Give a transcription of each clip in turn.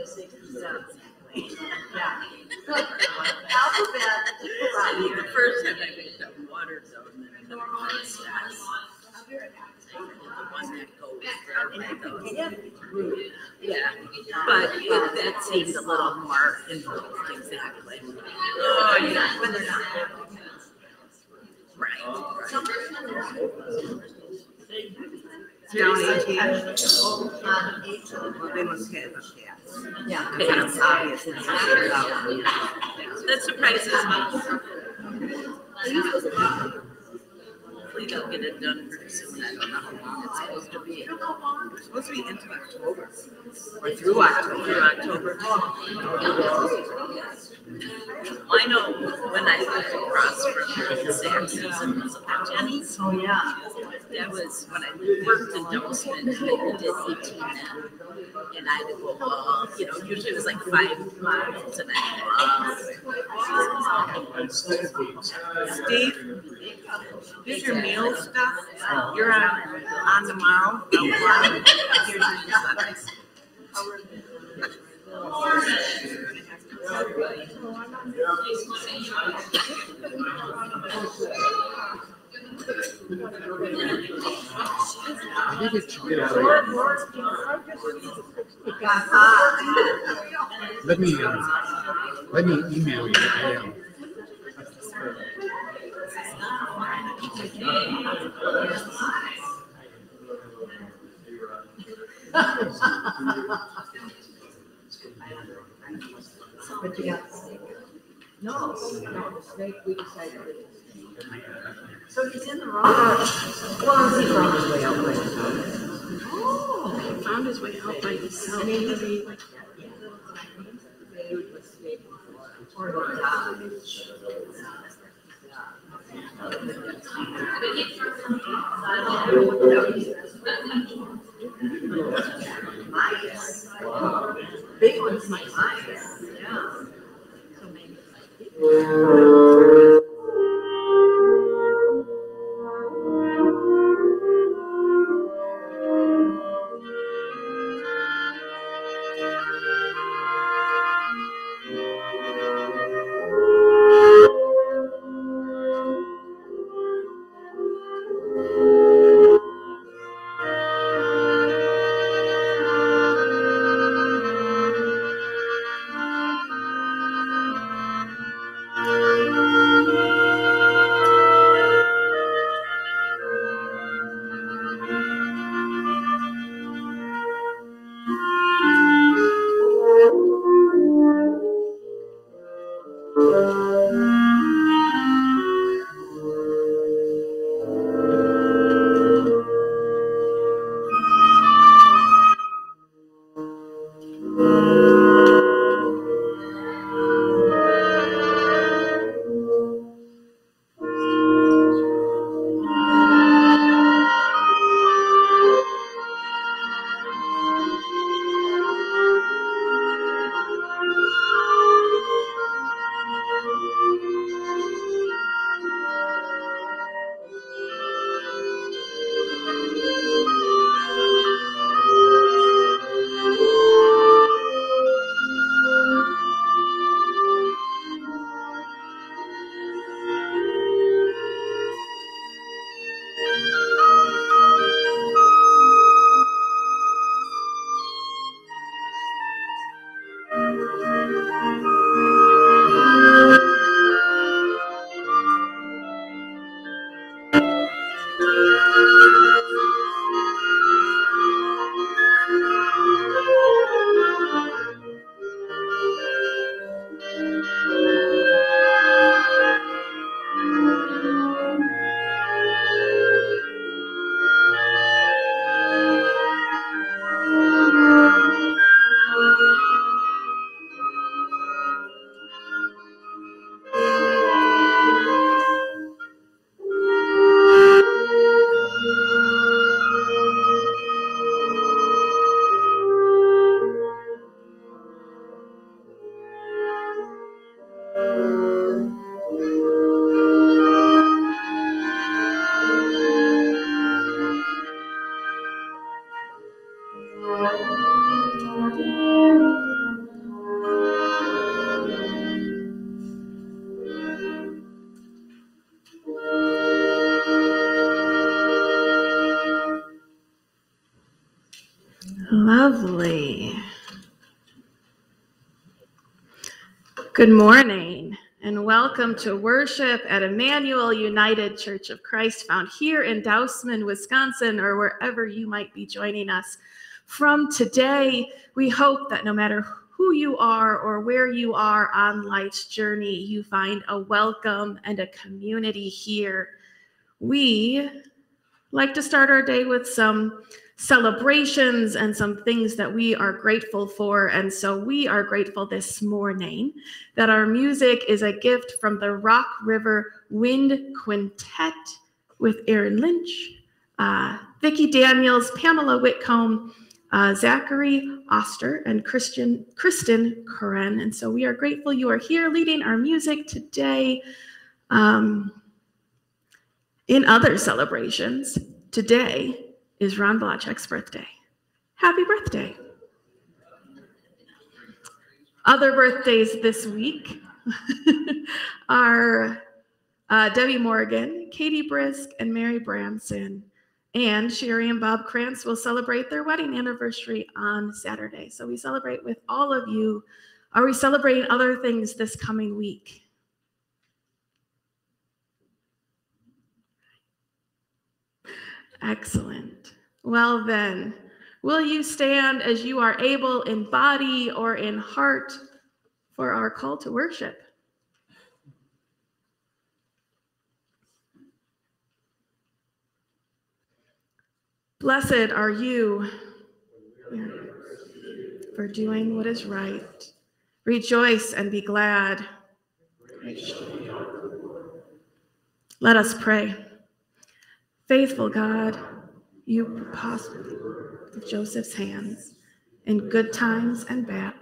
Alphabet. The first time I picked up water, though, and then another class, the one that goes there. Yeah, but that seemed a little more involved, exactly. Oh, yeah, when they're not. Right. Down 18. On 18. Well, they must have a pass. Yeah. It's obvious. It's That surprises me. Hopefully they'll get it done pretty soon. I don't know how long it's supposed to be. It's supposed to be into October. Or through October. I know when I lived across from Saxon's and was up at Jenny's. Oh, yeah. That was when I worked in Dousman, and we did 18 then. And I'd go, usually it was like 5 miles, and Steve, here's your meal stuff. You're on tomorrow. Here's your stuff. Let me email you. But you got the snake. No, the snake, we decided. So he's in the wrong. Well, he found his way out by himself. Oh, he found his way out by himself. And he was like, or the big one's my mind. Yeah. So maybe. Lovely. Good morning and welcome to worship at Emmanuel United Church of Christ, found here in Dousman, Wisconsin, or wherever you might be joining us from today. We hope that no matter who you are or where you are on life's journey, you find a welcome and a community here. We like to start our day with some celebrations and some things that we are grateful for. And so we are grateful this morning that our music is a gift from the Rock River Woodwind Quintet with Aaron Lynch, Vicki Daniels, Pamela Whitcomb, Zachary Oster, and Kristen Curran. And so we are grateful you are here leading our music today. In other celebrations, today is Ron Blachek's birthday. Happy birthday. Other birthdays this week are Debbie Morgan, Katie Brisk, and Mary Branson. And Sherry and Bob Krantz will celebrate their wedding anniversary on Saturday. So we celebrate with all of you. Are we celebrating other things this coming week? Excellent. Well then, will you stand as you are able in body or in heart for our call to worship? Blessed are you for doing what is right. Rejoice and be glad. Let us pray. Faithful God, you prospered Joseph's hands in good times and bad.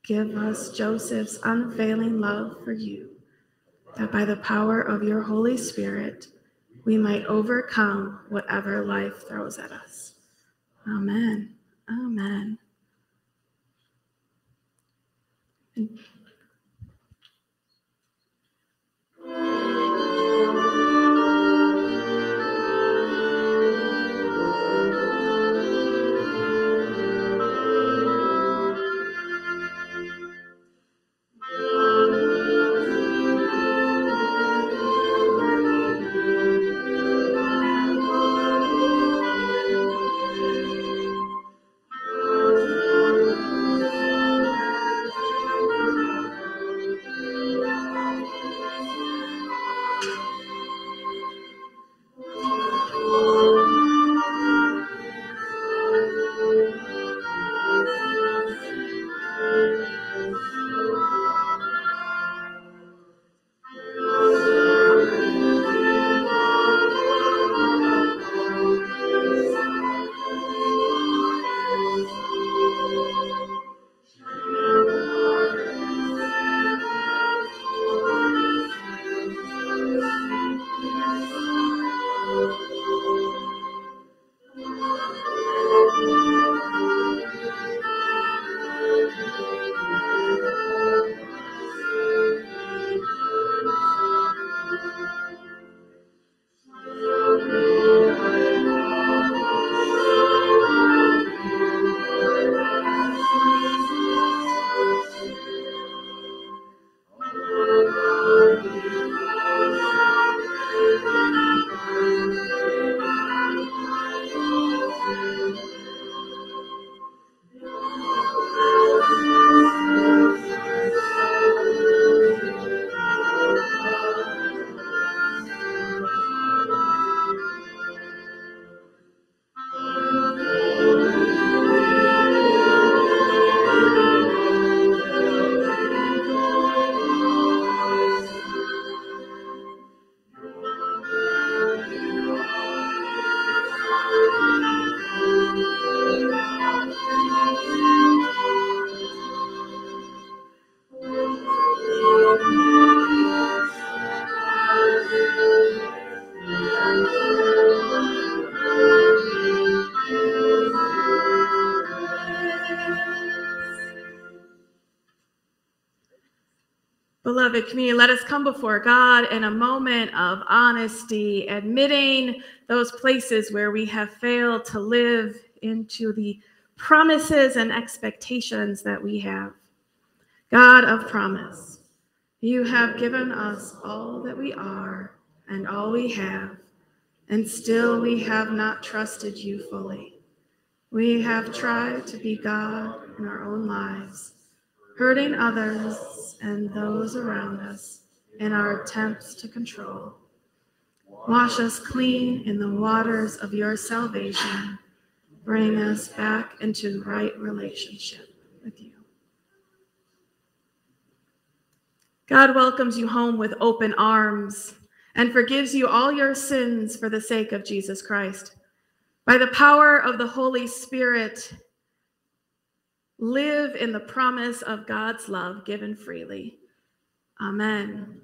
Give us Joseph's unfailing love for you, that by the power of your Holy Spirit, we might overcome whatever life throws at us. Amen. Amen. Beloved community, let us come before God in a moment of honesty, admitting those places where we have failed to live into the promises and expectations that we have. God of promise, you have given us all that we are and all we have, and still we have not trusted you fully. We have tried to be God in our own lives, hurting others and those around us in our attempts to control. Wash us clean in the waters of your salvation. Bring us back into right relationship with you. God welcomes you home with open arms and forgives you all your sins for the sake of Jesus Christ. By the power of the Holy Spirit, live in the promise of God's love given freely. Amen.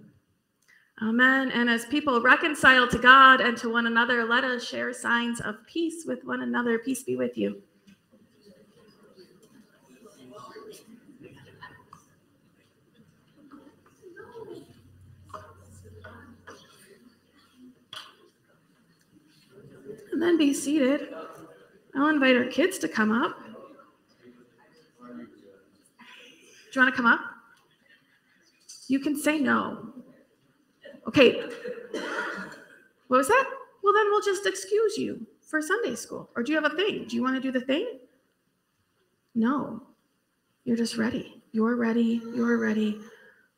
Amen. And as people reconcile to God and to one another, let us share signs of peace with one another. Peace be with you. And then be seated. I'll invite our kids to come up. Do you want to come up? You can say no. Okay. What was that? Well, then we'll just excuse you for Sunday school. Or do you have a thing? Do you want to do the thing? No. You're just ready. You're ready. You're ready.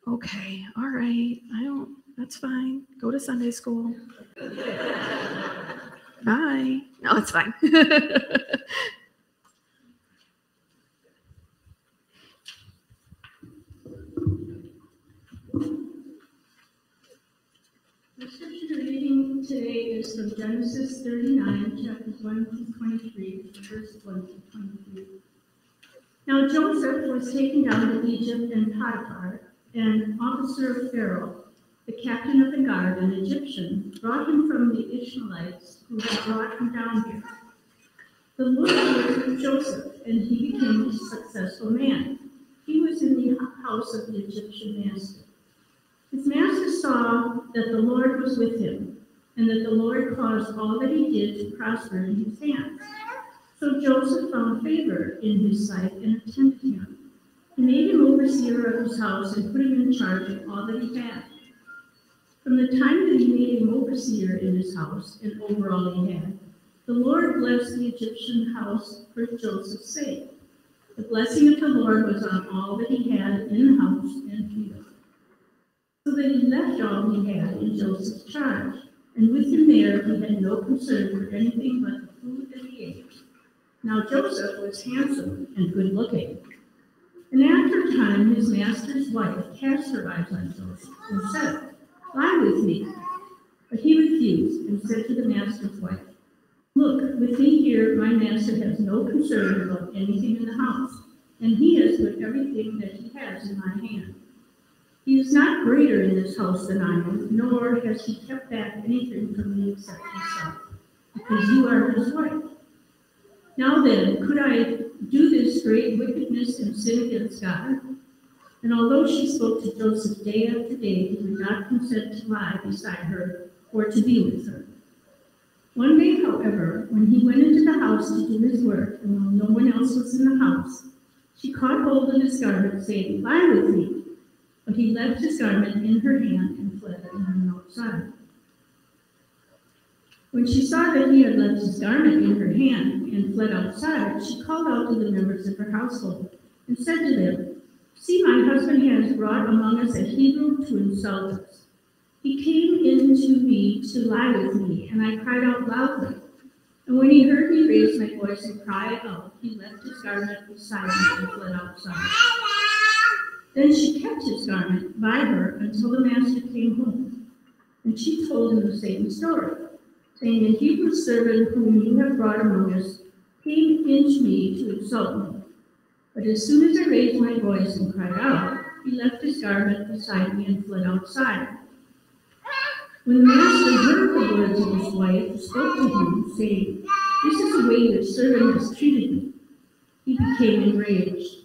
Okay. All right. That's fine. Go to Sunday school. Bye. No, it's fine. The scripture reading today is from Genesis 39, chapters 1 through 23, verse 1 to 23. Now Joseph was taken down to Egypt, and Potiphar, an officer of Pharaoh, the captain of the guard, an Egyptian, brought him from the Ishmaelites who had brought him down here. The Lord was with Joseph, and he became a successful man. He was in the house of the Egyptian master. His master saw that the Lord was with him, and that the Lord caused all that he did to prosper in his hands. So Joseph found favor in his sight and attended him. He made him overseer of his house and put him in charge of all that he had. From the time that he made him overseer in his house and over all he had, the Lord blessed the Egyptian house for Joseph's sake. The blessing of the Lord was on all that he had in the house and field. So that he left all he had in Joseph's charge, and with him there he had no concern for anything but the food that he ate. Now Joseph was handsome and good looking. And after a time his master's wife cast her eyes on Joseph and said, "Lie with me." But he refused and said to the master's wife, "Look, with me here my master has no concern about anything in the house, and he has put everything that he has in my hand. He is not greater in this house than I am, nor has he kept back anything from me except himself, because you are his wife. Now then, could I do this great wickedness and sin against God?" And although she spoke to Joseph day after day, he would not consent to lie beside her or to be with her. One day, however, when he went into the house to do his work, and while no one else was in the house, she caught hold of his garment, saying, "Lie with me." But he left his garment in her hand and fled and went outside. When she saw that he had left his garment in her hand and fled outside, she called out to the members of her household and said to them, "See, my husband has brought among us a Hebrew to insult us. He came in to me to lie with me, and I cried out loudly. And when he heard me raise my voice and cry out, he left his garment beside me and fled outside." Then she kept his garment by her until the master came home. And she told him the same story, saying, "The Hebrew servant whom you have brought among us came in to me to insult me. But as soon as I raised my voice and cried out, he left his garment beside me and fled outside." When the master heard the words of his wife, he spoke to him, saying, "This is the way your servant has treated me," he became enraged.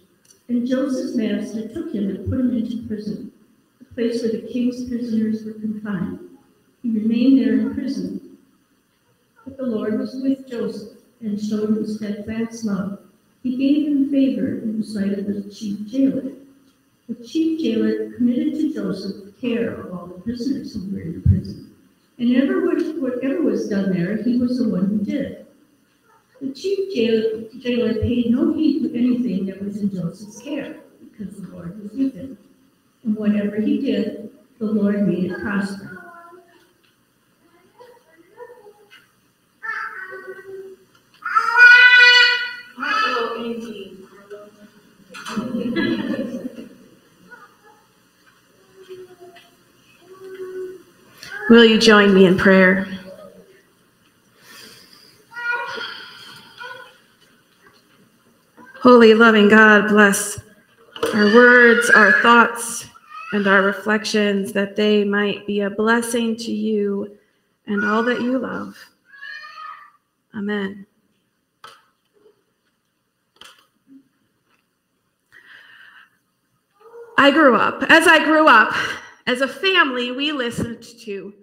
And Joseph's master took him and put him into prison, the place where the king's prisoners were confined. He remained there in prison. But the Lord was with Joseph and showed him steadfast love, He gave him favor in the sight of the chief jailer. The chief jailer committed to Joseph care of all the prisoners who were in the prison. And whatever was done there, he was the one who did. The chief jailer paid no heed to anything that was in Joseph's care, because the Lord was with him. And whatever he did, the Lord made it prosper. Will you join me in prayer? Holy, loving God, bless our words, our thoughts, and our reflections, that they might be a blessing to you and all that you love. Amen. As I grew up, as a family, we listened to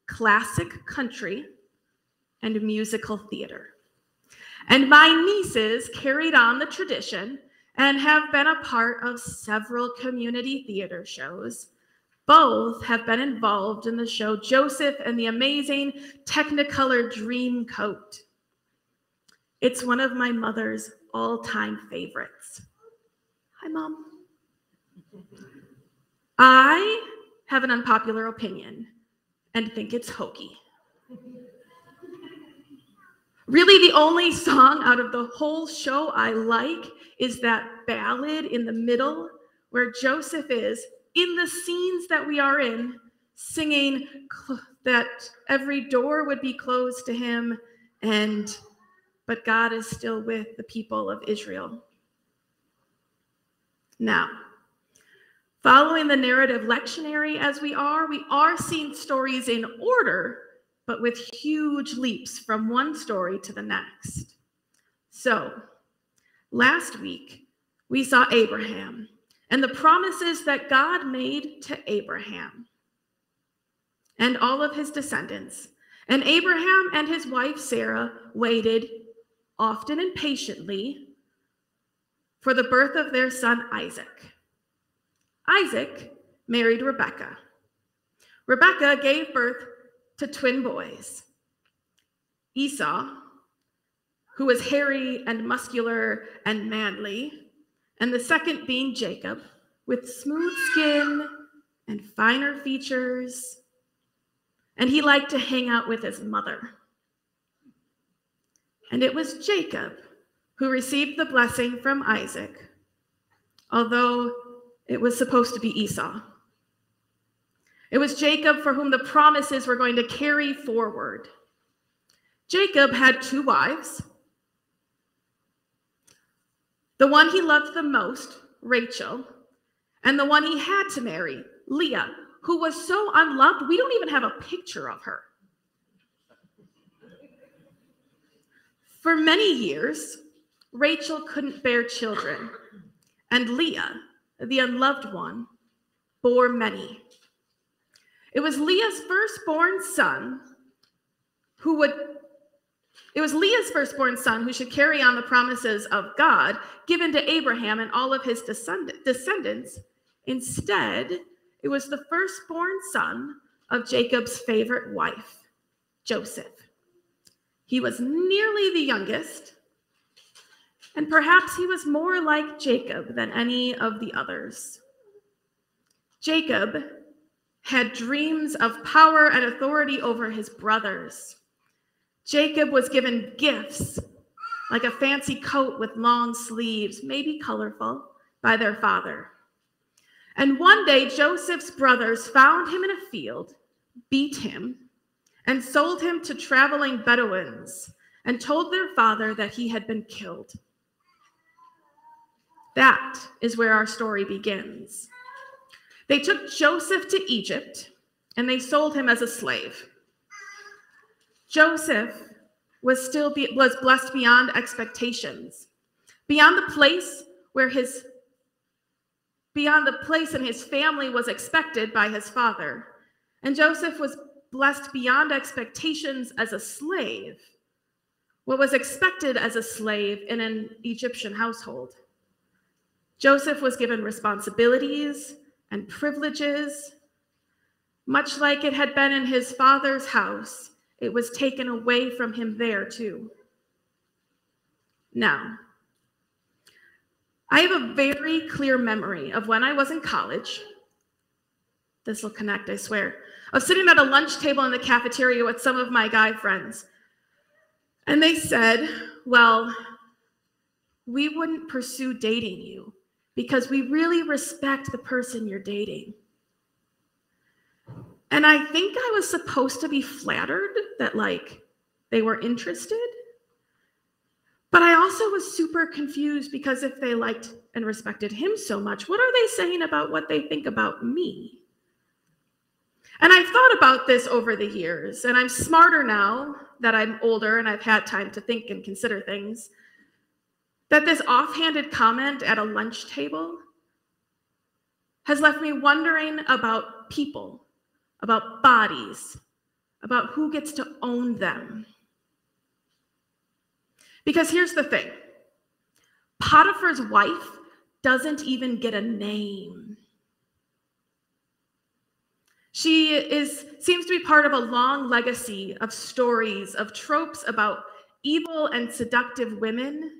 classic country and musical theater. And my nieces carried on the tradition and have been a part of several community theater shows. Both have been involved in the show Joseph and the Amazing Technicolor Dreamcoat. It's one of my mother's all-time favorites. Hi, Mom. I have an unpopular opinion and think it's hokey. Really, the only song out of the whole show I like is that ballad in the middle where Joseph is, in the scenes that we are in, singing that every door would be closed to him, but God is still with the people of Israel. Now, following the narrative lectionary as we are seeing stories in order, but with huge leaps from one story to the next. So, last week, we saw Abraham and the promises that God made to Abraham and all of his descendants. And Abraham and his wife Sarah waited, often and patiently, for the birth of their son Isaac. Isaac married Rebekah. Rebekah gave birth to twin boys, Esau, who was hairy and muscular and manly, and the second being Jacob, with smooth skin and finer features, and he liked to hang out with his mother. And it was Jacob who received the blessing from Isaac, although it was supposed to be Esau. It was Jacob for whom the promises were going to carry forward. Jacob had two wives. The one he loved the most, Rachel, and the one he had to marry, Leah, who was so unloved, we don't even have a picture of her. For many years, Rachel couldn't bear children, and Leah, the unloved one, bore many. It was Leah's firstborn son who should carry on the promises of God given to Abraham and all of his descendants. Instead, it was the firstborn son of Jacob's favorite wife, Joseph. He was nearly the youngest, and perhaps he was more like Jacob than any of the others. Jacob had dreams of power and authority over his brothers. Jacob was given gifts, like a fancy coat with long sleeves, maybe colorful, by their father. And one day, Joseph's brothers found him in a field, beat him, and sold him to traveling Bedouins, and told their father that he had been killed. That is where our story begins. They took Joseph to Egypt, and they sold him as a slave. Joseph was blessed beyond expectations, beyond the place in his family was expected by his father. And Joseph was blessed beyond expectations as a slave, what was expected as a slave in an Egyptian household. Joseph was given responsibilities and privileges. Much like it had been in his father's house, it was taken away from him there too. Now, I have a very clear memory of when I was in college. This will connect, I swear. Of sitting at a lunch table in the cafeteria with some of my guy friends. And they said, well, we wouldn't pursue dating you because we really respect the person you're dating. And I think I was supposed to be flattered that, like, they were interested. But I also was super confused because if they liked and respected him so much, what are they saying about what they think about me? And I've thought about this over the years, and I'm smarter now that I'm older and I've had time to think and consider things, that this offhanded comment at a lunch table has left me wondering about people, about bodies, about who gets to own them. Because here's the thing. Potiphar's wife doesn't even get a name. She seems to be part of a long legacy of stories, of tropes about evil and seductive women.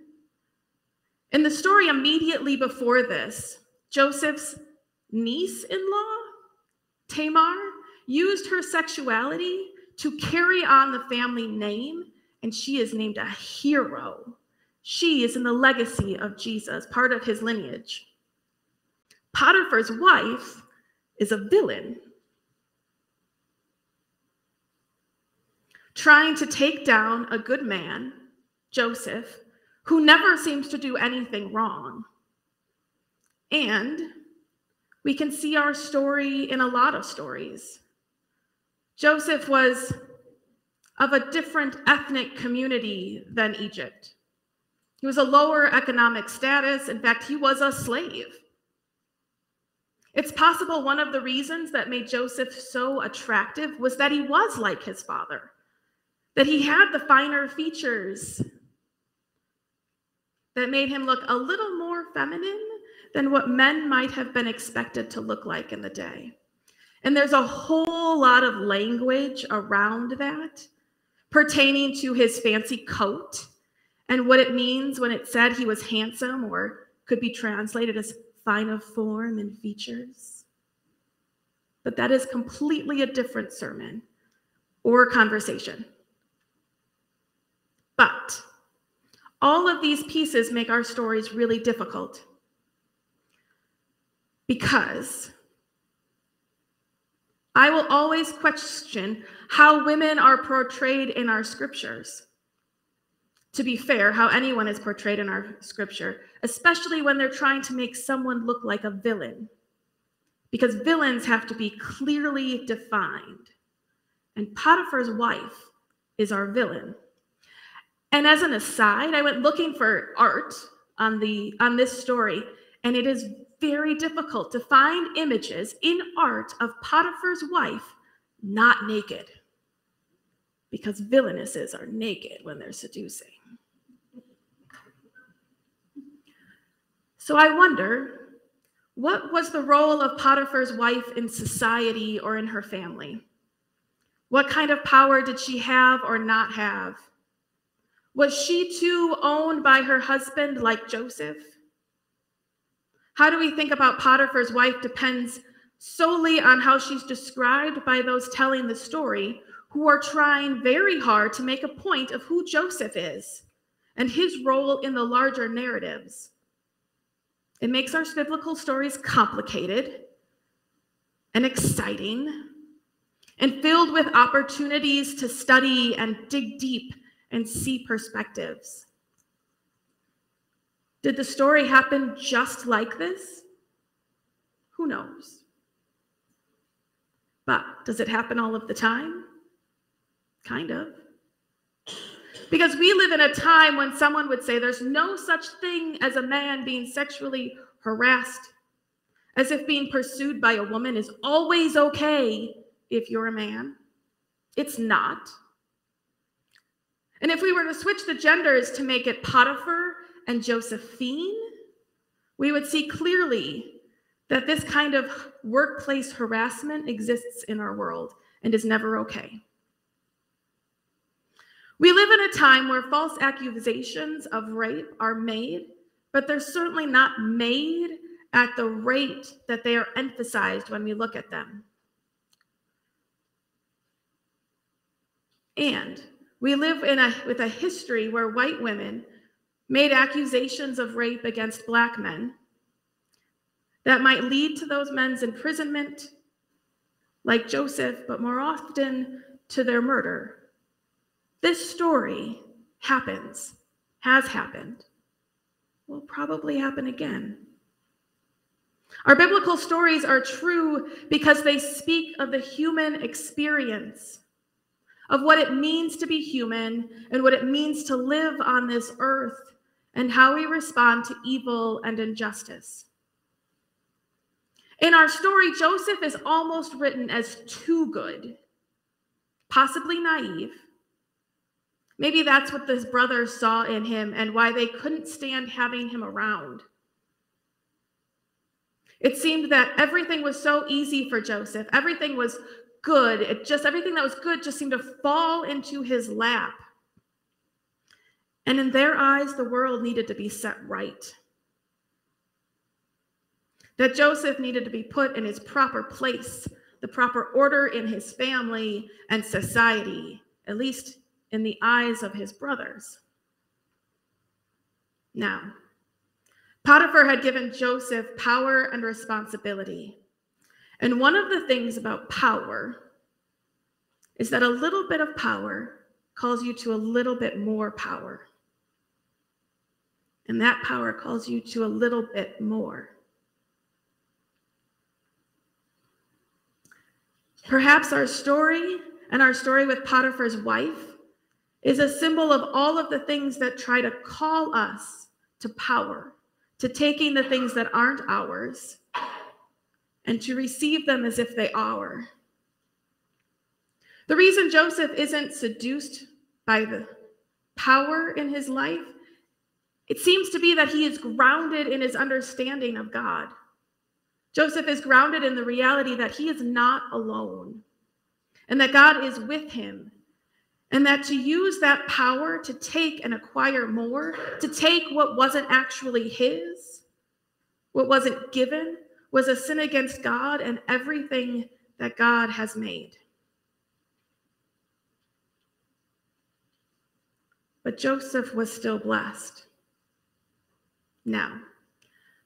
In the story immediately before this, Joseph's niece-in-law, Tamar, used her sexuality to carry on the family name, and she is named a hero. She is in the legacy of Jesus, part of his lineage. Potiphar's wife is a villain, trying to take down a good man, Joseph, who never seems to do anything wrong. And we can see our story in a lot of stories. Joseph was of a different ethnic community than Egypt. He was a lower economic status. In fact, he was a slave. It's possible one of the reasons that made Joseph so attractive was that he was like his father, that he had the finer features that made him look a little more feminine than what men might have been expected to look like in the day. And there's a whole lot of language around that pertaining to his fancy coat and what it means when it said he was handsome, or could be translated as fine of form and features. But that is completely a different sermon or conversation. But all of these pieces make our stories really difficult because I will always question how women are portrayed in our scriptures. To be fair, how anyone is portrayed in our scripture, especially when they're trying to make someone look like a villain, because villains have to be clearly defined. And Potiphar's wife is our villain. And as an aside, I went looking for art on this story, and it is very difficult to find images in art of Potiphar's wife not naked, because villainesses are naked when they're seducing. So I wonder, what was the role of Potiphar's wife in society or in her family? What kind of power did she have or not have? Was she too owned by her husband like Joseph? How do we think about Potiphar's wife depends solely on how she's described by those telling the story, who are trying very hard to make a point of who Joseph is and his role in the larger narratives. It makes our biblical stories complicated and exciting and filled with opportunities to study and dig deep and see perspectives. Did the story happen just like this? Who knows? But does it happen all of the time? Kind of. Because we live in a time when someone would say there's no such thing as a man being sexually harassed, as if being pursued by a woman is always okay if you're a man. It's not. And if we were to switch the genders to make it Potiphar and Josephine, we would see clearly that this kind of workplace harassment exists in our world and is never okay. We live in a time where false accusations of rape are made, but they're certainly not made at the rate that they are emphasized when we look at them. And we live with a history where white women made accusations of rape against Black men that might lead to those men's imprisonment, like Joseph, but more often to their murder. This story happens, has happened, will probably happen again. Our biblical stories are true because they speak of the human experience, of what it means to be human and what it means to live on this earth and how we respond to evil and injustice. In our story, Joseph is almost written as too good, possibly naive. Maybe that's what his brothers saw in him and why they couldn't stand having him around. It seemed that everything was so easy for Joseph. Everything was good. Everything that was good just seemed to fall into his lap. And in their eyes, the world needed to be set right. That Joseph needed to be put in his proper place, the proper order in his family and society, at least in the eyes of his brothers. Now, Potiphar had given Joseph power and responsibility. And one of the things about power is that a little bit of power calls you to a little bit more power. And that power calls you to a little bit more. Perhaps our story and our story with Potiphar's wife is a symbol of all of the things that try to call us to power, to taking the things that aren't ours and to receive them as if they are. The reason Joseph isn't seduced by the power in his life, it seems to be that he is grounded in his understanding of God. Joseph is grounded in the reality that he is not alone and that God is with him, and that to use that power to take and acquire more, to take what wasn't actually his, what wasn't given, was a sin against God and everything that God has made. But Joseph was still blessed. Now,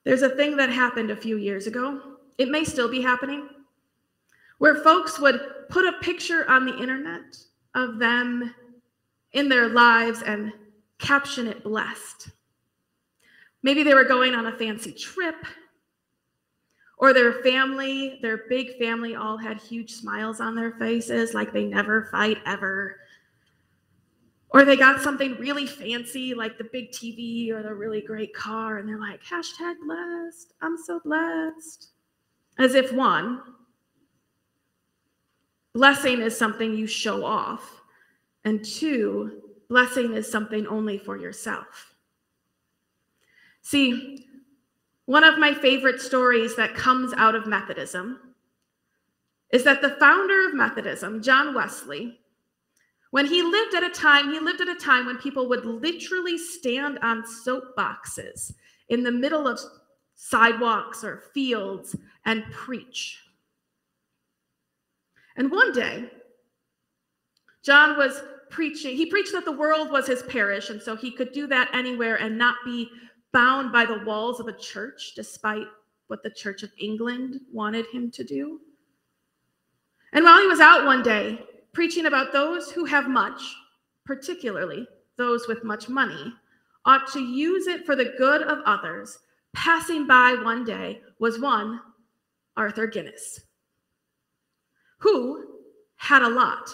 there's a thing that happened a few years ago. It may still be happening, where folks would put a picture on the internet of them in their lives and caption it blessed. Maybe they were going on a fancy trip, or their family, their big family, all had huge smiles on their faces like they never fight ever. Or they got something really fancy like the big TV or the really great car, and they're like, #blessed, I'm so blessed. As if one, blessing is something you show off, and two, blessing is something only for yourself. See, one of my favorite stories that comes out of Methodism is that the founder of Methodism, John Wesley, when he lived at a time when people would literally stand on soapboxes in the middle of sidewalks or fields and preach. And one day, John was preaching. He preached that the world was his parish, and so he could do that anywhere and not be bound by the walls of a church, despite what the Church of England wanted him to do. And while he was out one day preaching about those who have much, particularly those with much money, ought to use it for the good of others, passing by one day was one Arthur Guinness, who had a lot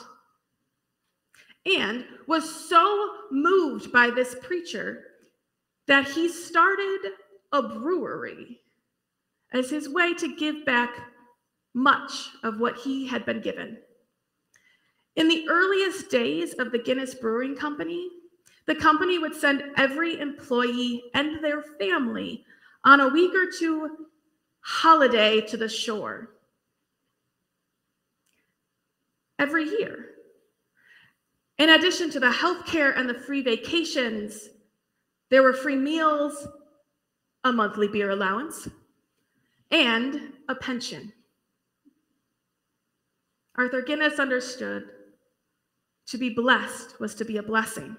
and was so moved by this preacher that he started a brewery as his way to give back much of what he had been given. In the earliest days of the Guinness Brewing Company, the company would send every employee and their family on a week or two holiday to the shore. Every year. In addition to the health care and the free vacations, there were free meals, a monthly beer allowance, and a pension. Arthur Guinness understood to be blessed was to be a blessing.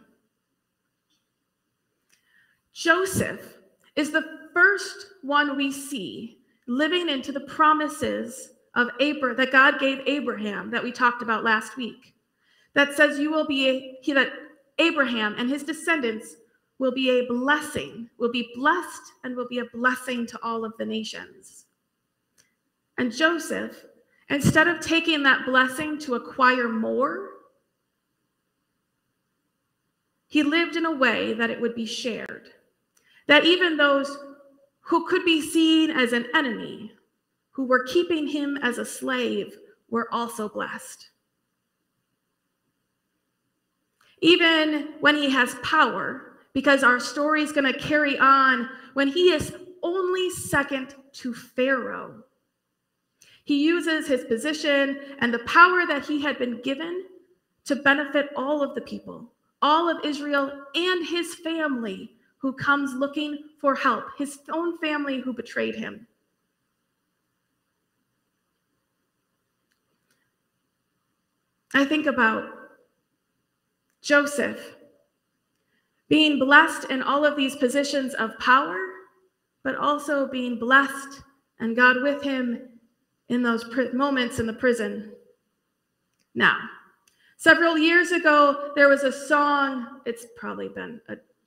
Joseph is the first one we see living into the promises of that God gave Abraham that we talked about last week. That says that Abraham and his descendants will be a blessing, will be blessed, and will be a blessing to all of the nations. And Joseph, instead of taking that blessing to acquire more, he lived in a way that it would be shared. That even those who could be seen as an enemy, who were keeping him as a slave, were also blessed. Even when he has power, because our story is going to carry on when he is only second to Pharaoh. He uses his position and the power that he had been given to benefit all of the people, all of Israel and his family who comes looking for help, his own family who betrayed him. I think about Joseph being blessed in all of these positions of power, but also being blessed and God with him in those moments in the prison. Now, several years ago, there was a song, it's probably been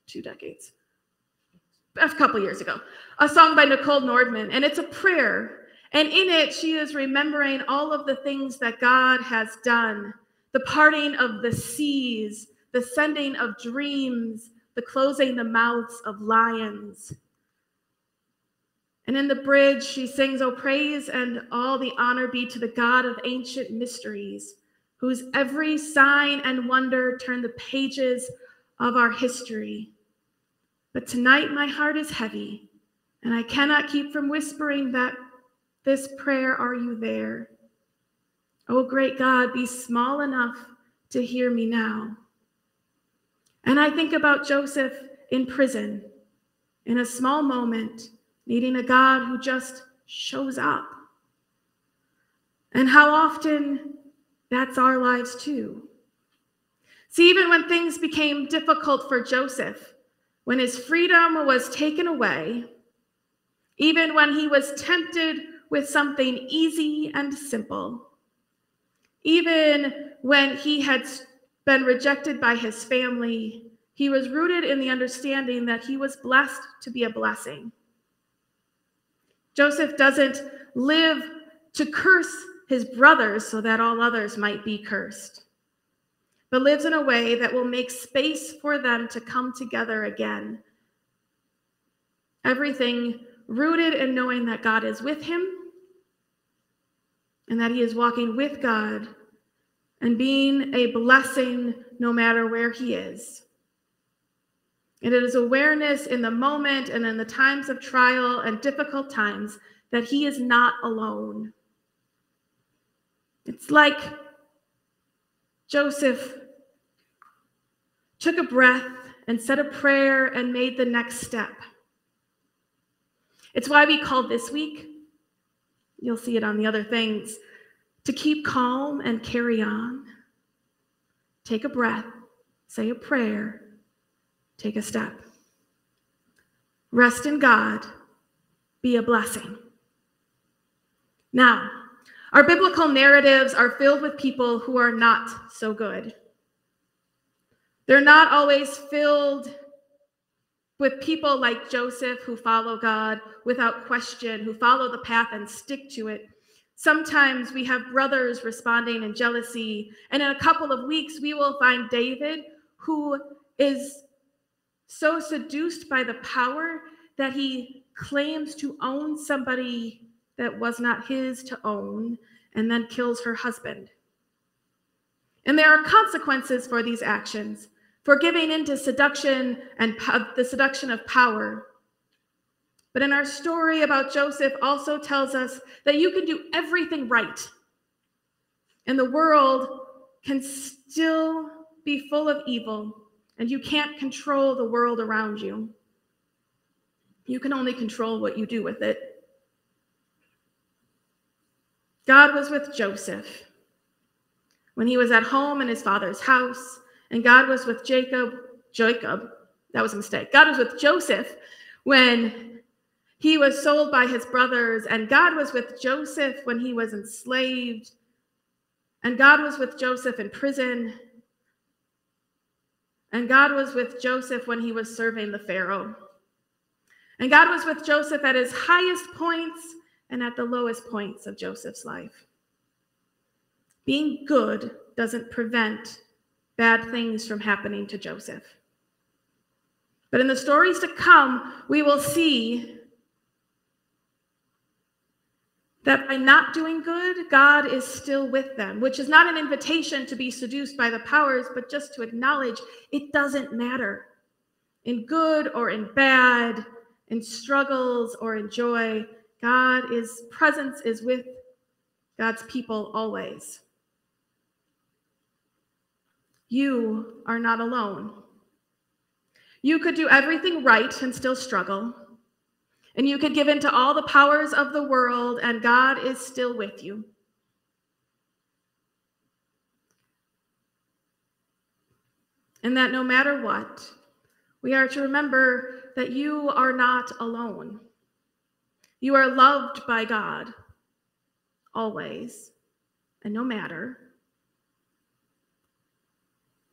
2 decades, a couple years ago, a song by Nicole Nordman, and it's a prayer. And in it, she is remembering all of the things that God has done, the parting of the seas, the sending of dreams, the closing the mouths of lions. And in the bridge, she sings, "Oh, praise and all the honor be to the God of ancient mysteries, whose every sign and wonder turn the pages of our history. But tonight my heart is heavy, and I cannot keep from whispering that this prayer, are you there? Oh, great God, be small enough to hear me now." And I think about Joseph in prison, in a small moment, needing a God who just shows up. And how often that's our lives too. See, even when things became difficult for Joseph, when his freedom was taken away, even when he was tempted with something easy and simple, even when he had been rejected by his family, he was rooted in the understanding that he was blessed to be a blessing. Joseph doesn't live to curse his brothers so that all others might be cursed, but lives in a way that will make space for them to come together again. Everything rooted in knowing that God is with him and that he is walking with God and being a blessing no matter where he is. And it is awareness in the moment and in the times of trial and difficult times that he is not alone. It's like Joseph took a breath and said a prayer and made the next step. It's why we call this week, you'll see it on the other things, to keep calm and carry on. Take a breath, say a prayer, take a step. Rest in God, be a blessing. Now, our biblical narratives are filled with people who are not so good. They're not always filled with people like Joseph who follow God without question, who follow the path and stick to it. Sometimes we have brothers responding in jealousy, and in a couple of weeks we will find David who is so seduced by the power that he claims to own somebody that was not his to own and then kills her husband. And there are consequences for these actions, for giving into seduction and the seduction of power. But in our story about Joseph also tells us that you can do everything right, and the world can still be full of evil, and you can't control the world around you. You can only control what you do with it. God was with Joseph when he was at home in his father's house, and God was with Jacob, that was a mistake. God was with Joseph when he was sold by his brothers, and God was with Joseph when he was enslaved, and God was with Joseph in prison, and God was with Joseph when he was serving the Pharaoh. And God was with Joseph at his highest points and at the lowest points of Joseph's life. Being good doesn't prevent bad things from happening to Joseph. But in the stories to come, we will see that by not doing good, God is still with them, which is not an invitation to be seduced by the powers, but just to acknowledge it doesn't matter. In good or in bad, in struggles or in joy, God's presence is with God's people always. You are not alone. You could do everything right and still struggle. And you could give in to all the powers of the world, and God is still with you. And that no matter what, we are to remember that you are not alone. You are loved by God, always, and no matter.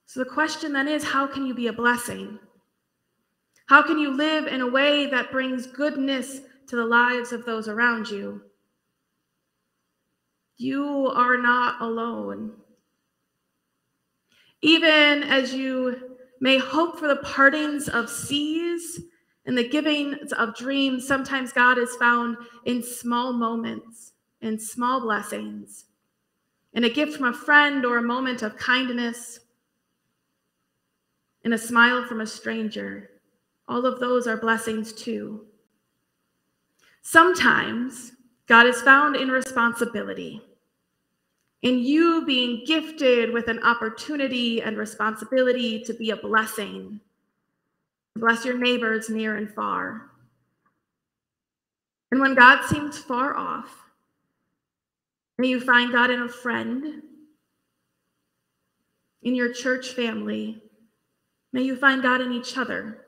So the question then is, how can you be a blessing? How can you live in a way that brings goodness to the lives of those around you? You are not alone. Even as you may hope for the partings of seas and the givings of dreams, sometimes God is found in small moments, in small blessings, in a gift from a friend or a moment of kindness, in a smile from a stranger. All of those are blessings too. Sometimes God is found in responsibility, in you being gifted with an opportunity and responsibility to be a blessing, to bless your neighbors near and far. And when God seems far off, may you find God in a friend, in your church family. May you find God in each other.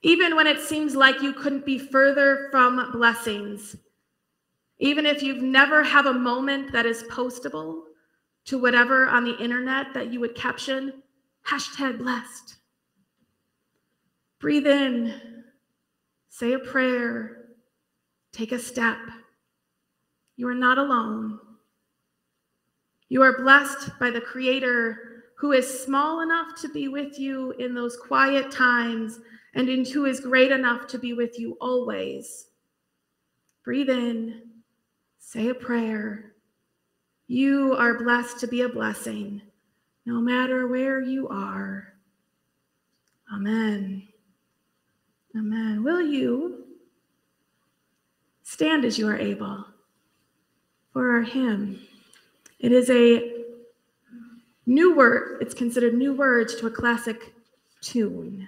Even when it seems like you couldn't be further from blessings, even if you've never had a moment that is postable to whatever on the internet that you would caption, #blessed. Breathe in, say a prayer, take a step. You are not alone. You are blessed by the Creator who is small enough to be with you in those quiet times and who is great enough to be with you always. Breathe in, say a prayer. You are blessed to be a blessing, no matter where you are. Amen. Amen. Will you stand as you are able for our hymn? It is a new word. It's considered new words to a classic tune.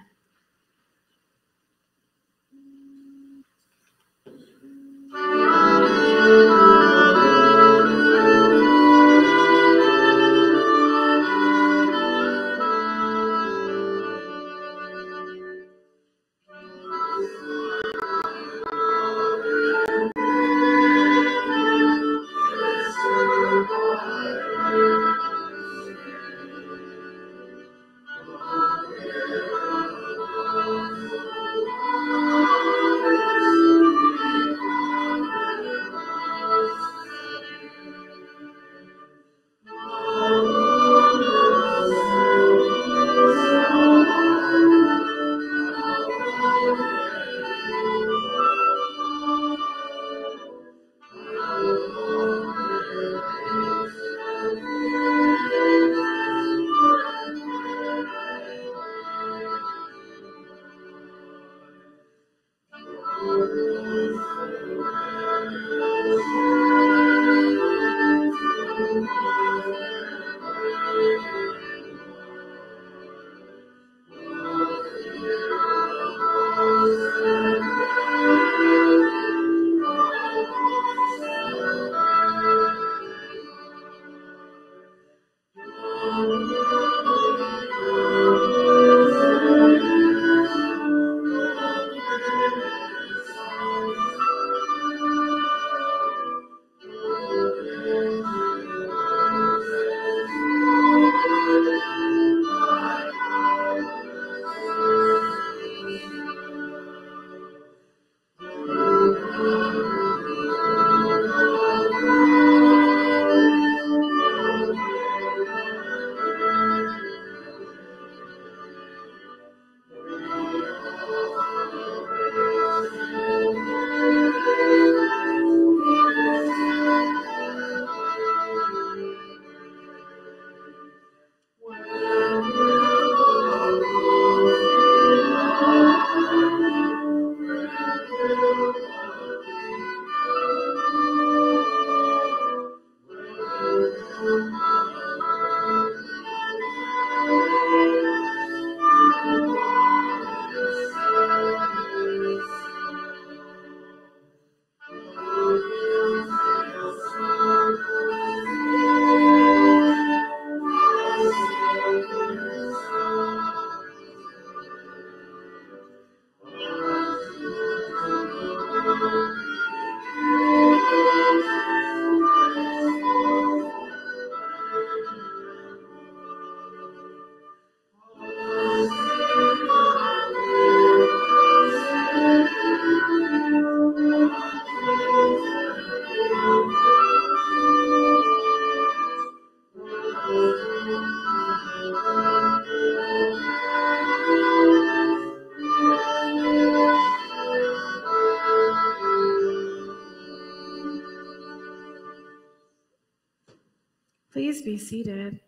Please be seated.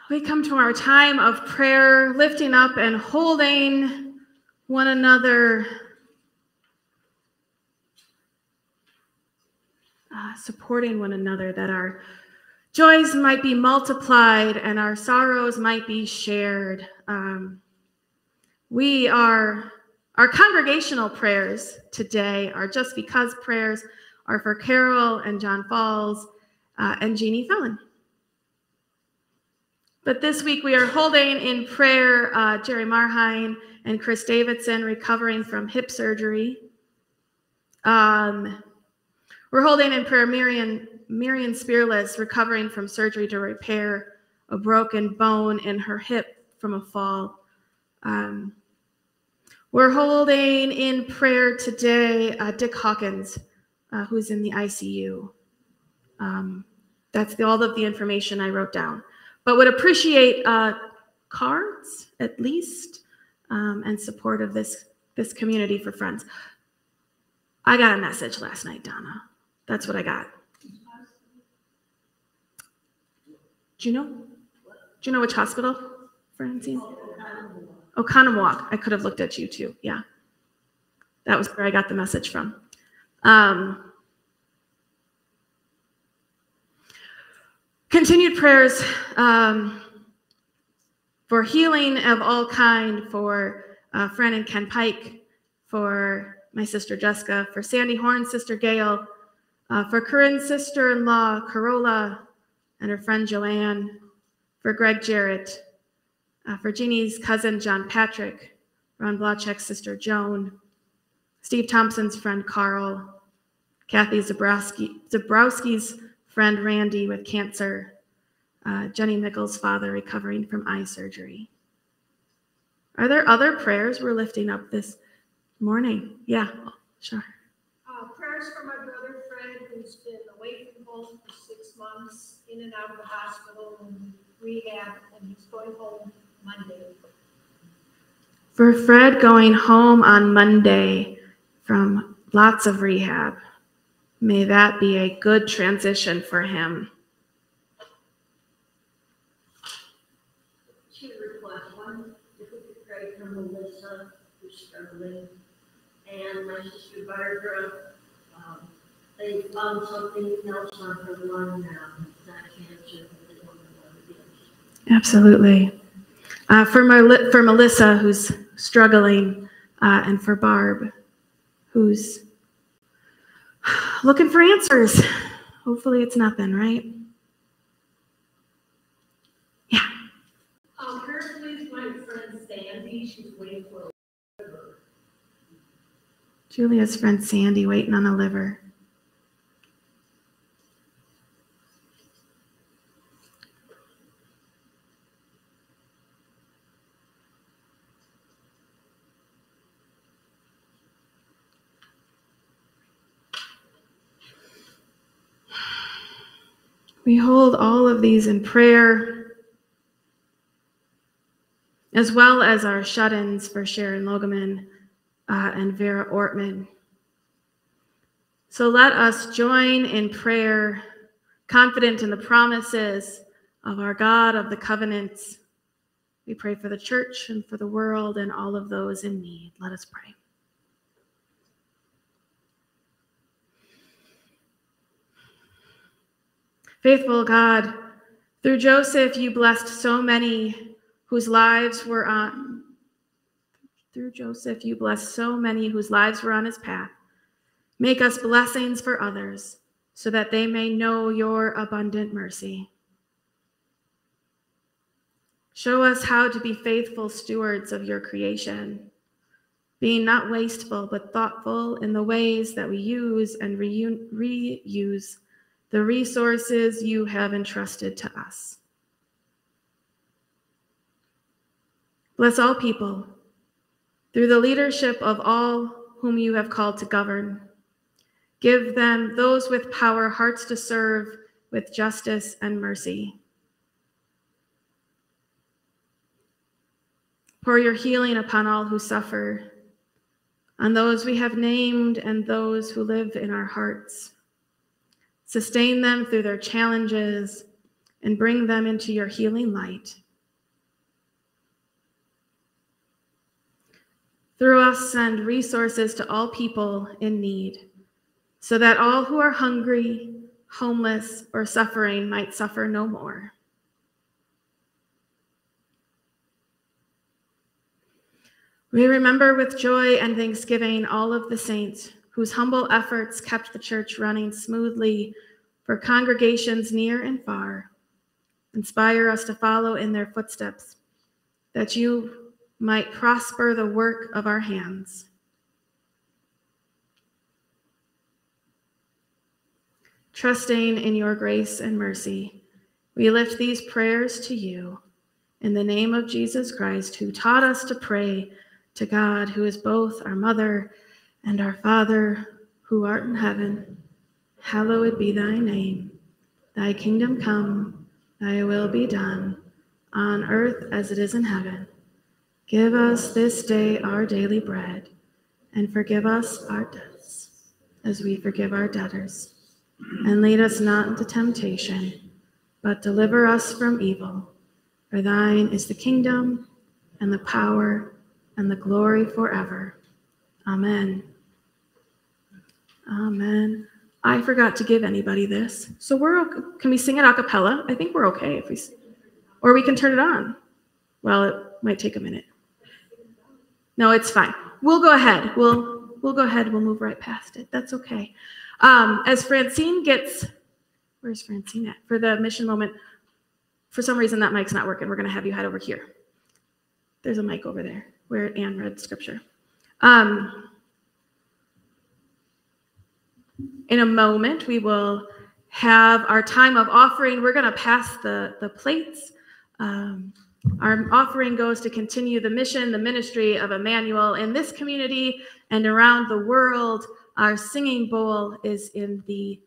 We come to our time of prayer, lifting up and holding one another, supporting one another, that our joys might be multiplied and our sorrows might be shared. Our congregational prayers today are Just Because prayers are for Carol and John Falls and Jeannie Fellon. But this week we are holding in prayer Jerry Marhine and Chris Davidson, recovering from hip surgery. We're holding in prayer Miriam Spearless, recovering from surgery to repair a broken bone in her hip from a fall. We're holding in prayer today Dick Hawkins, who's in the ICU. That's all of the information I wrote down. But would appreciate cards, at least, and support of this community for friends. I got a message last night, Donna. That's what I got. Do you know which hospital, Francine? Oconomowoc. I could have looked at you too. Yeah. That was where I got the message from. Continued prayers for healing of all kind for Fran and Ken Pike, for my sister Jessica, for Sandy Horn's sister Gail, for Corinne's sister-in-law Carola and her friend Joanne, for Greg Jarrett, for Jeannie's cousin John Patrick, Ron Blachek's sister Joan, Steve Thompson's friend Carl, Kathy Zabrowski's friend Randy with cancer, Jenny Nichols' father recovering from eye surgery. Are there other prayers we're lifting up this morning? Yeah, sure. Prayers for my brother Fred, who's been away from home for 6 months, in and out of the hospital and rehab, and he's going home Monday. For Fred going home on Monday from lots of rehab, may that be a good transition for him. two requests. One, if we could pray for Melissa, who's struggling, and my sister Barbara. They found something else on her lung now. It's not cancer, but they don't know what it is. Absolutely. For Melissa, who's struggling, and for Barb, who's looking for answers. Hopefully it's nothing, right? Yeah. Apparently my friend Sandy, she's waiting for a liver. Julia's friend Sandy waiting on a liver. We hold all of these in prayer, as well as our shut-ins for Sharon Logeman and Vera Ortman. So let us join in prayer, confident in the promises of our God of the covenants. We pray for the church and for the world and all of those in need. Let us pray. Faithful God, through Joseph you blessed so many whose lives were on his path. Make us blessings for others, so that they may know your abundant mercy. Show us how to be faithful stewards of your creation, being not wasteful, but thoughtful in the ways that we use and reuse the resources you have entrusted to us. Bless all people through the leadership of all whom you have called to govern. Give them, those with power, hearts to serve with justice and mercy. Pour your healing upon all who suffer, on those we have named and those who live in our hearts. Sustain them through their challenges and bring them into your healing light. Through us, send resources to all people in need, so that all who are hungry, homeless, or suffering might suffer no more. We remember with joy and thanksgiving all of the saints whose humble efforts kept the church running smoothly for congregations near and far. Inspire us to follow in their footsteps, that you might prosper the work of our hands. Trusting in your grace and mercy, we lift these prayers to you in the name of Jesus Christ, who taught us to pray to God, who is both our mother and our Father, who art in heaven. Hallowed be thy name. Thy kingdom come, thy will be done, on earth as it is in heaven. Give us this day our daily bread, and forgive us our debts, as we forgive our debtors. And lead us not into temptation, but deliver us from evil. For thine is the kingdom, and the power, and the glory forever. Amen. Amen. I forgot to give anybody this, so can we sing it a cappella? I think we're okay if or we can turn it on. Well, it might take a minute. No, it's fine. We'll go ahead. We'll go ahead. We'll move right past it. That's okay. As Francine where's Francine at? For the mission moment, for some reason that mic's not working. We're going to have you head over here. There's a mic over there where Anne read scripture. In a moment, we will have our time of offering. We're going to pass the plates. Our offering goes to continue the mission, the ministry of Emmanuel in this community and around the world. Our singing bowl is in the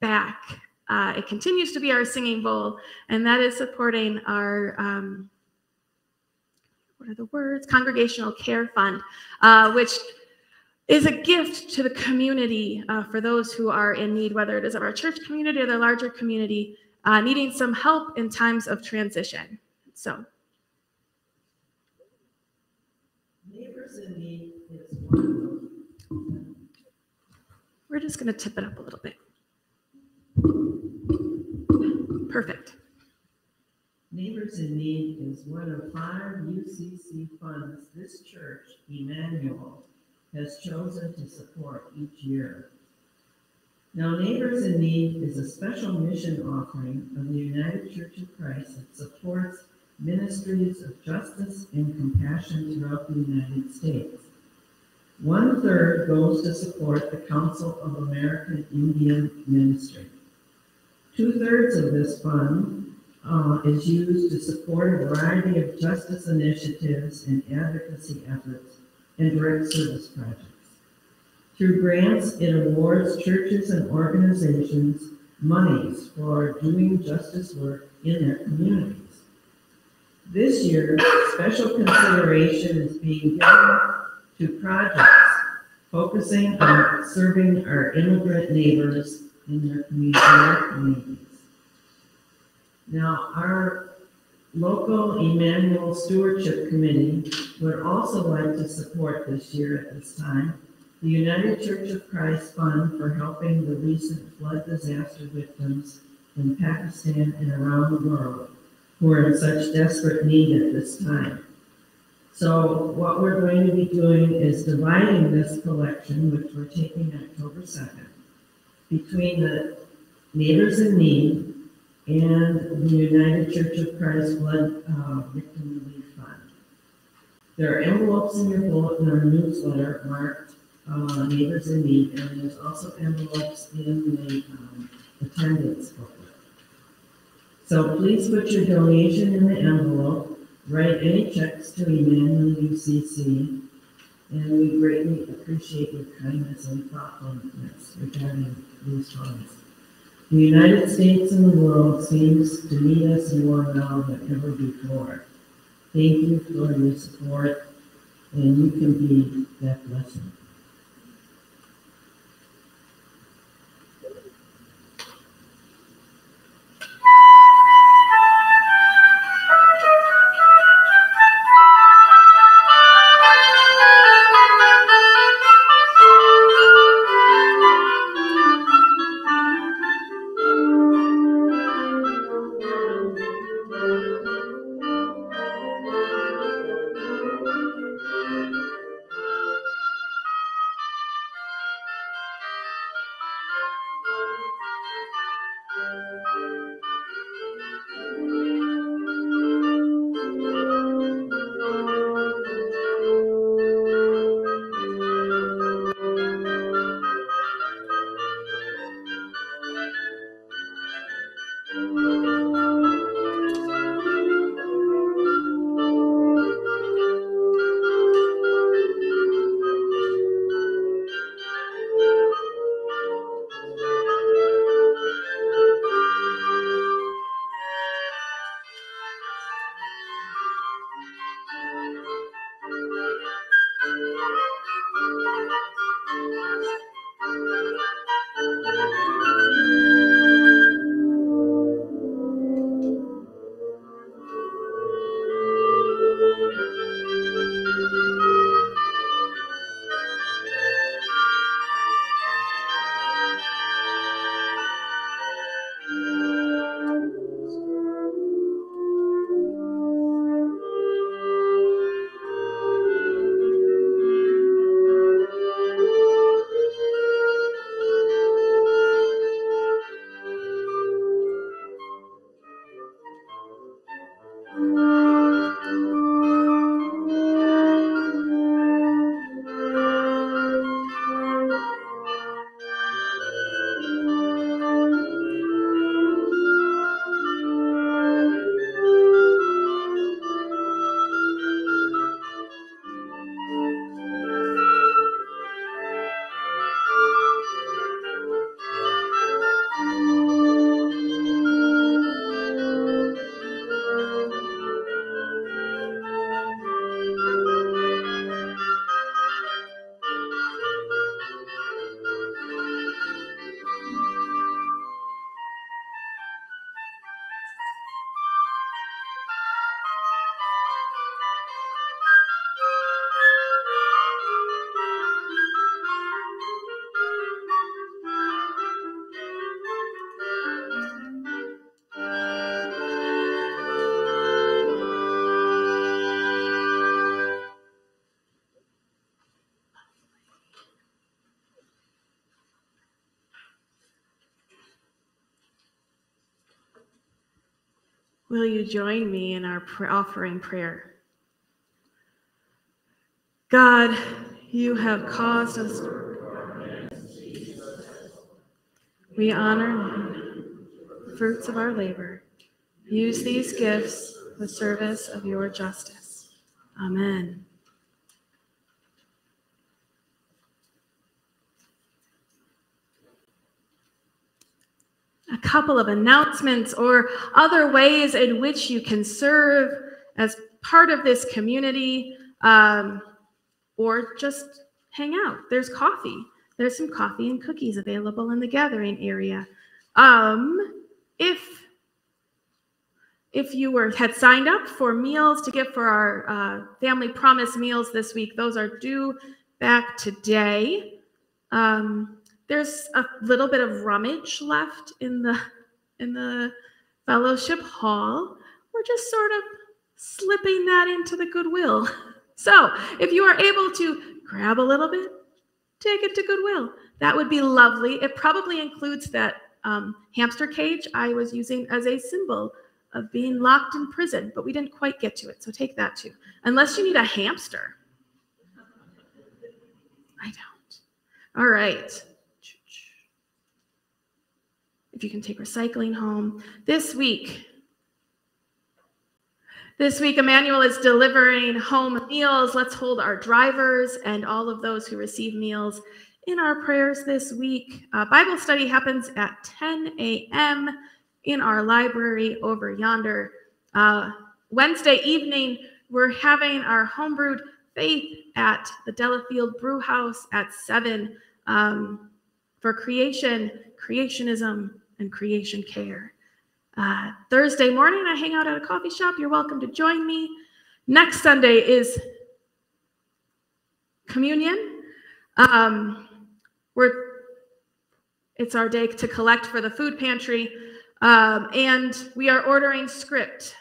back. It continues to be our singing bowl, and that is supporting our, Congregational Care Fund, which is a gift to the community for those who are in need, whether it is of our church community or the larger community, needing some help in times of transition. So We're just going to tip it up a little bit. Perfect. Neighbors in Need is one of 5 UCC funds this church, Emmanuel, has chosen to support each year. Now, Neighbors in Need is a special mission offering of the United Church of Christ that supports ministries of justice and compassion throughout the United States. 1/3 goes to support the Council of American Indian Ministry. 2/3 of this fund is used to support a variety of justice initiatives and advocacy efforts and direct service projects. Through grants, it awards churches and organizations monies for doing justice work in their communities. This year, special consideration is being given to projects focusing on serving our immigrant neighbors in their communities. Now, our local Emmanuel Stewardship Committee would also like to support this year at this time the United Church of Christ Fund for helping the recent flood disaster victims in Pakistan and around the world who are in such desperate need at this time. So what we're going to be doing is dividing this collection, which we're taking October 2nd, between the Neighbors in Need and the United Church of Christ Flood Victim Relief Fund. There are envelopes in your bulletin or newsletter marked Neighbors in Need, and there's also envelopes in the attendance booklet. So please put your donation in the envelope, write any checks to Emmanuel UCC, and we greatly appreciate your kindness and thoughtfulness regarding these funds. The United States and the world seems to need us more now than ever before. Thank you for your support, and you can be that blessing. Will you join me in our offering prayer? God, you have caused us. We honor the fruits of our labor. Use these gifts for the service of your justice. Amen. A couple of announcements or other ways in which you can serve as part of this community, or just hang out. There's coffee. There's some coffee and cookies available in the gathering area. If you had signed up for meals to give for our family promise meals this week, those are due back today. There's a little bit of rummage left in the fellowship hall. We're just sort of slipping that into the Goodwill. So if you are able to grab a little bit, take it to Goodwill. That would be lovely. It probably includes that hamster cage I was using as a symbol of being locked in prison, but we didn't quite get to it, so take that too. Unless you need a hamster. I don't. All right. If you can take recycling home. This week, Emmanuel is delivering home meals. Let's hold our drivers and all of those who receive meals in our prayers this week. Bible study happens at 10 a.m. in our library over yonder. Wednesday evening, we're having our homebrewed faith at the Delafield Brew House at 7 for creationism, and creation care. Thursday morning, I hang out at a coffee shop. You're welcome to join me. Next Sunday is communion. It's our day to collect for the food pantry, and we are ordering script.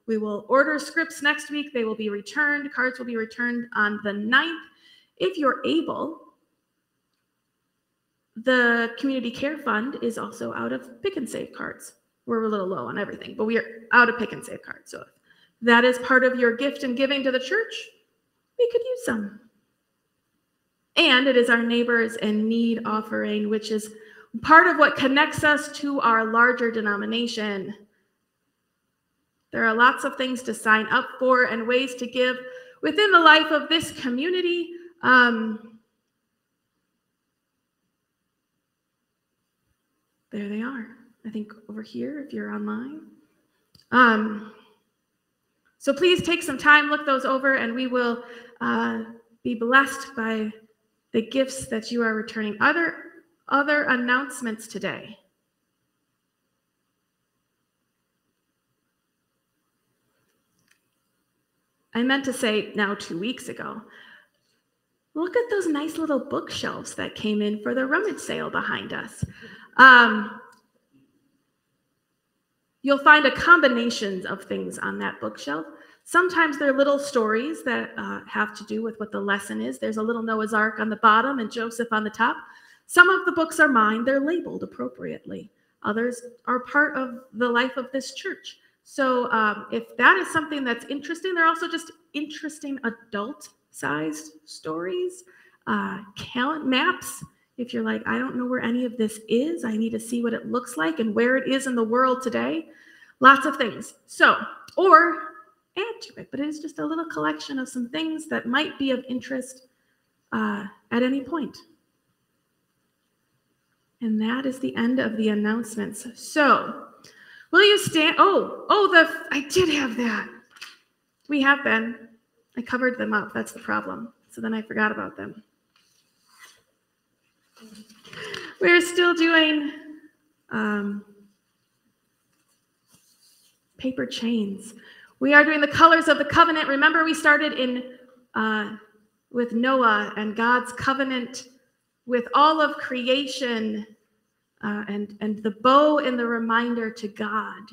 We will order scripts next week. They will be returned. Cards will be returned on the 9th. If you're able, the Community Care Fund is also out of Pick and Save cards. We're a little low on everything, but we are out of Pick and Save cards. So if that is part of your gift and giving to the church, we could use some. And it is our Neighbors in Need offering, which is part of what connects us to our larger denomination. There are lots of things to sign up for and ways to give within the life of this community. There they are. I think over here, if you're online. So please take some time, look those over, and we will be blessed by the gifts that you are returning. Other announcements today. I meant to say now 2 weeks ago. Look at those nice little bookshelves that came in for the rummage sale behind us. You'll find a combination of things on that bookshelf. Sometimes they're little stories that have to do with what the lesson is. There's a little Noah's Ark on the bottom and Joseph on the top. Some of the books are mine. They're labeled appropriately. Others are part of the life of this church. So if that is something that's interesting, they're also just interesting adult-sized stories, maps. If you're like, I don't know where any of this is, I need to see what it looks like and where it is in the world today. Lots of things. So, or add to it, but it is just a little collection of some things that might be of interest at any point. And that is the end of the announcements. So, will you stand? I did have that. We have been. I covered them up. That's the problem. So then I forgot about them. We're still doing paper chains. We are doing the colors of the covenant. Remember, we started with Noah and God's covenant with all of creation, and the bow and the reminder to God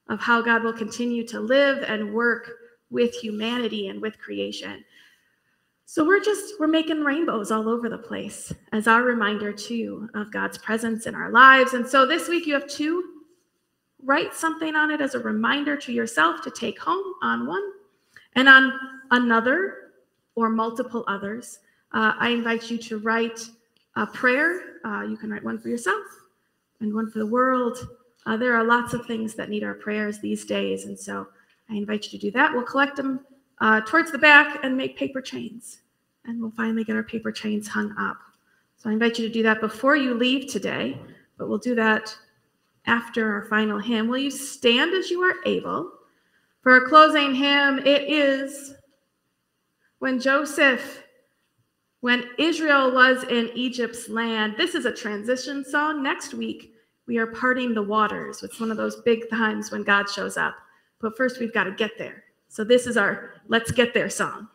of how God will continue to live and work with humanity and with creation. So we're making rainbows all over the place as our reminder too of God's presence in our lives. And so this week you have 2 write something on it as a reminder to yourself to take home on one. And on another or multiple others, I invite you to write a prayer. You can write one for yourself and one for the world. There are lots of things that need our prayers these days, and so I invite you to do that. We'll collect them towards the back and make paper chains, and we'll finally get our paper chains hung up. So I invite you to do that before you leave today, but we'll do that after our final hymn. Will you stand as you are able? For our closing hymn, it is When Israel was in Egypt's land. This is a transition song. Next week, we are parting the waters. It's one of those big times when God shows up. But first, we've got to get there. So this is our Let's Get There song.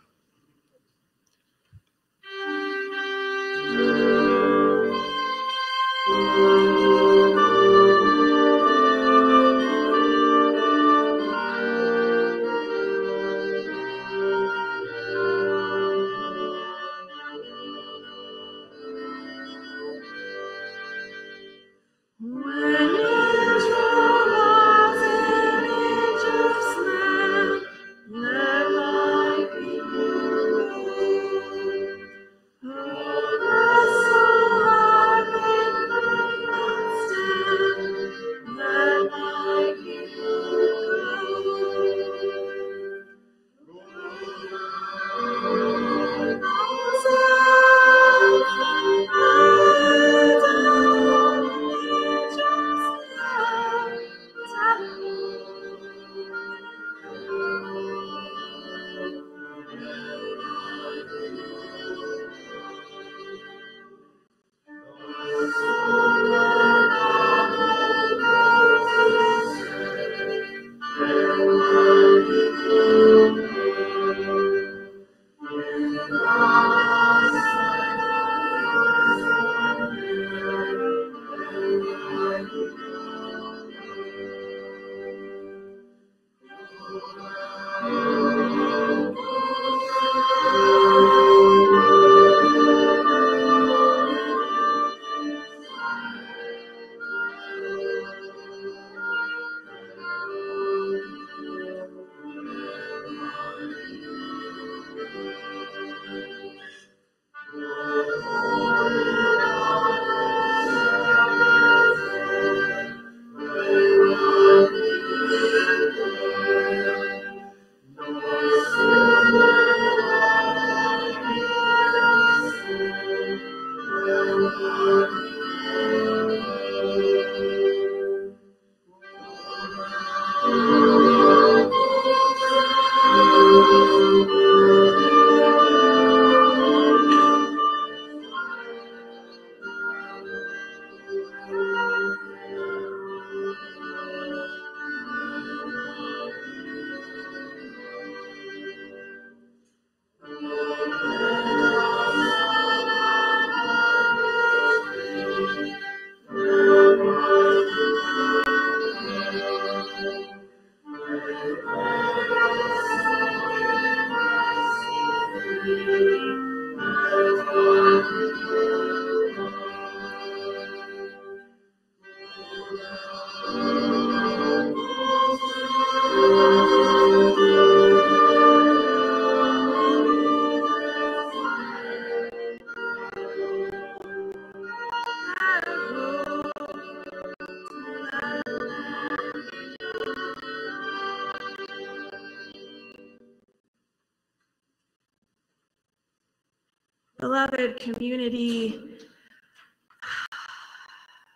Beloved community,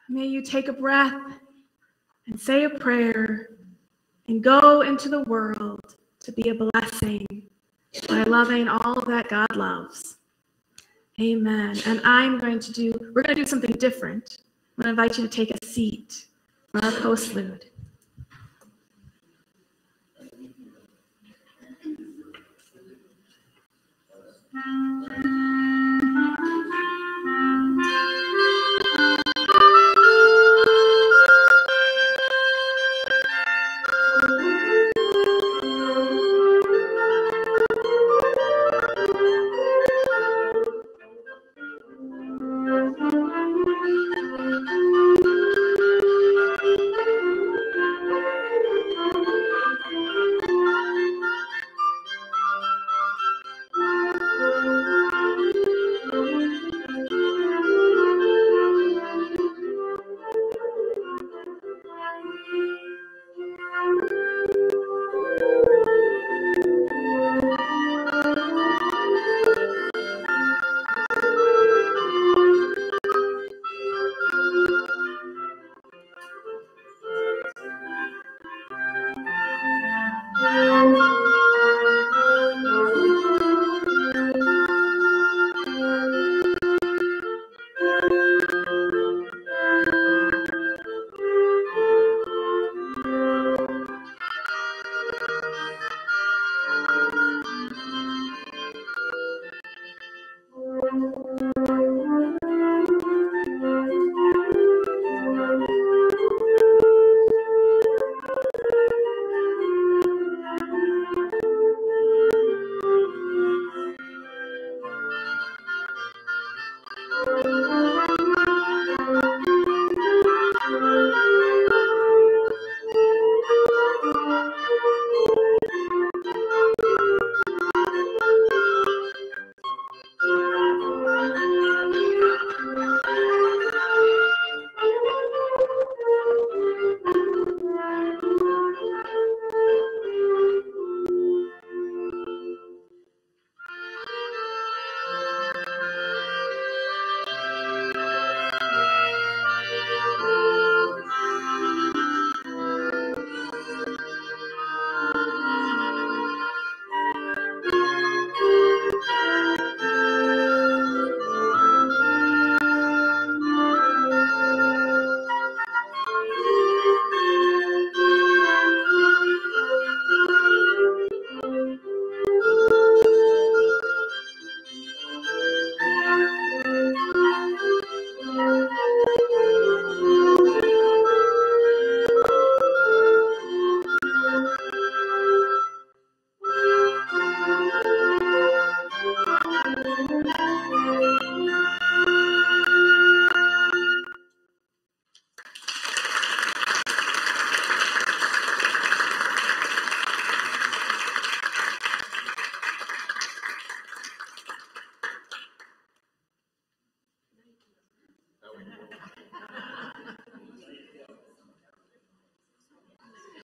may you take a breath and say a prayer and go into the world to be a blessing by loving all that God loves. Amen. And we're going to do something different. I'm going to invite you to take a seat for our postlude.